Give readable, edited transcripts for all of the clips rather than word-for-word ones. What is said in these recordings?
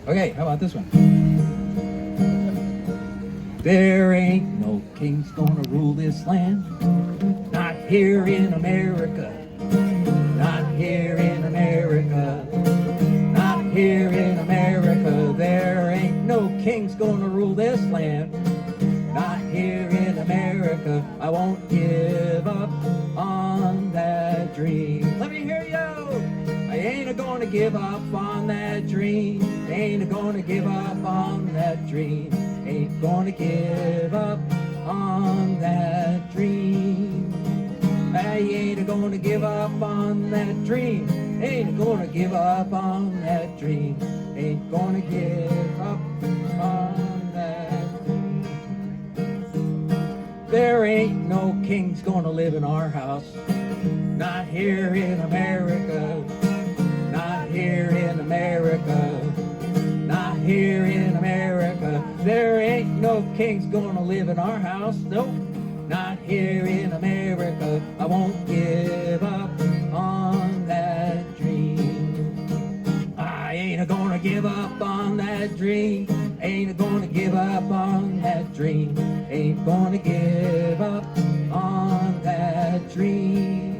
Okay, how about this one? There ain't no kings gonna rule this land, not here in America, not here in America, not here in America. There ain't no kings gonna rule this land, not here in America. I won't give up on that dream. Let me hear you. I ain't gonna give up on that dream. Ain't gonna give up on that dream. Ain't gonna give up on that dream. I ain't gonna give up on that dream. Ain't gonna give up on that dream. Ain't gonna give up on that dream. There ain't no kings gonna live in our house, not here in America, not here in America, not here in America. There ain't no kings gonna live in our house, nope, not here in America. I won't give up on that dream. I ain't gonna give up on that dream. Ain't gonna give up on that dream. Ain't gonna give up on that dream.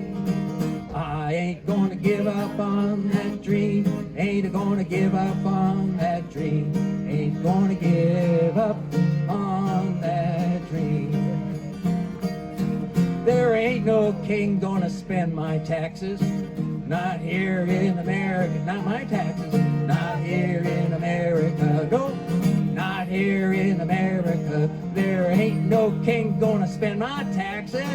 I ain't gonna give up on that dream. Ain't gonna give up on that dream. Ain't gonna give up on that dream. There ain't no king gonna spend my taxes, not here in America. Not my taxes, not here in America. No, not here in America. There ain't no king gonna spend my taxes,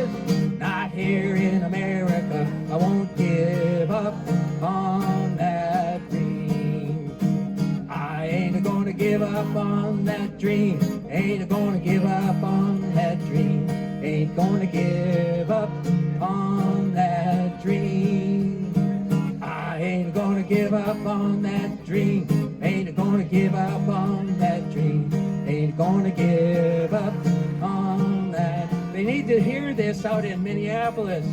not here in America. I won't give up on that dream. I ain't gonna give up on that dream. Ain't gonna give up on that dream. Ain't gonna give up on that dream. I ain't gonna give up on that dream. Ain't gonna give up on that dream. Ain't gonna give up on that. They need to hear this out in Minneapolis.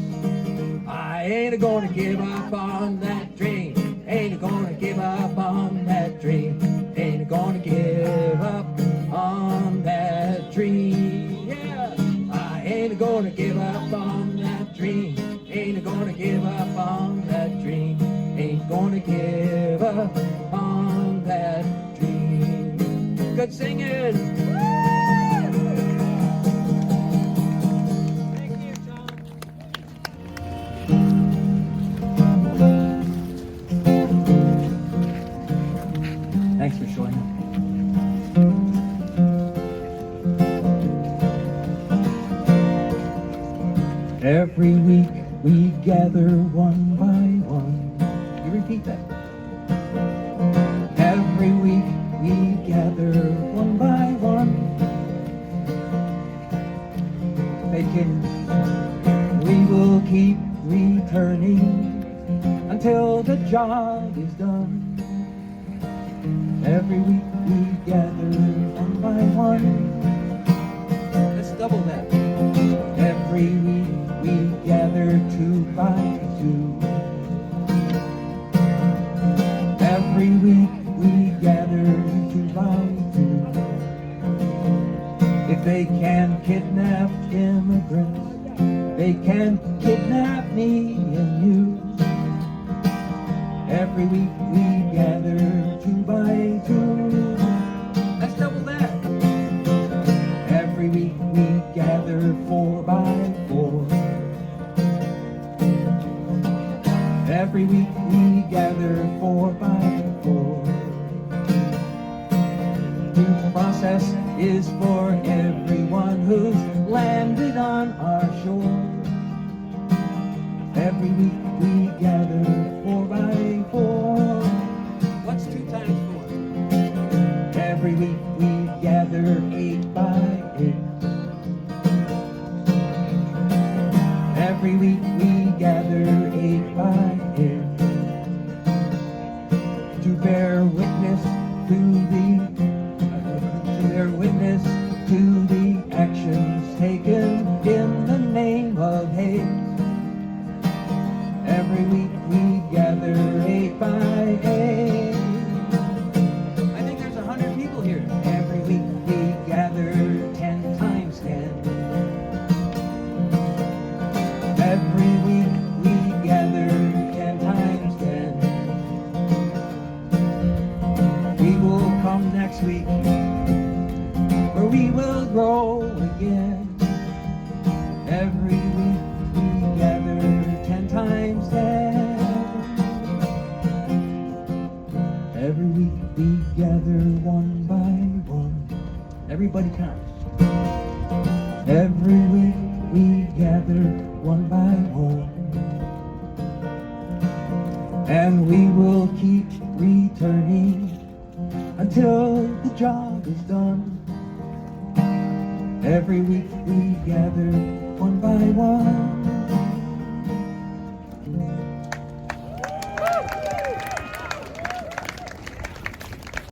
I ain't gonna give up on that dream. Ain't gonna give up on that dream. Ain't gonna give up on that dream. Yeah, I ain't gonna give up on that dream. Ain't gonna give up on that dream. Ain't gonna give up on that dream. Good singing. Thank you, Tom. Thanks for showing up. Every week we gather one by one. You repeat that. Every week we gather one by one. Thinking we will keep returning until the job is done. Every week we gather one by one. Let's double that. Every week we gather two by two. Every week we gather two by two. If they can kidnap immigrants, they can kidnap me and you. Every week we gather two by two. Let's double that. Every week we gather four by four. Every week we gather four by four. Due process is for everyone who's landed on our shore. Every week we gather four by four. What's 2 times 4? Every week we gather 8 by 8. Every week we gather 8 by 8 to bear witness to the actions taken in the name of hate. Every week we gather 8 by 8. I think come next week, where we will grow again. Every week we gather 10 times 10. Every week we gather one by one. Everybody counts. Every week we gather one by one. And we will keep returning until the job is done. Every week we gather one by one.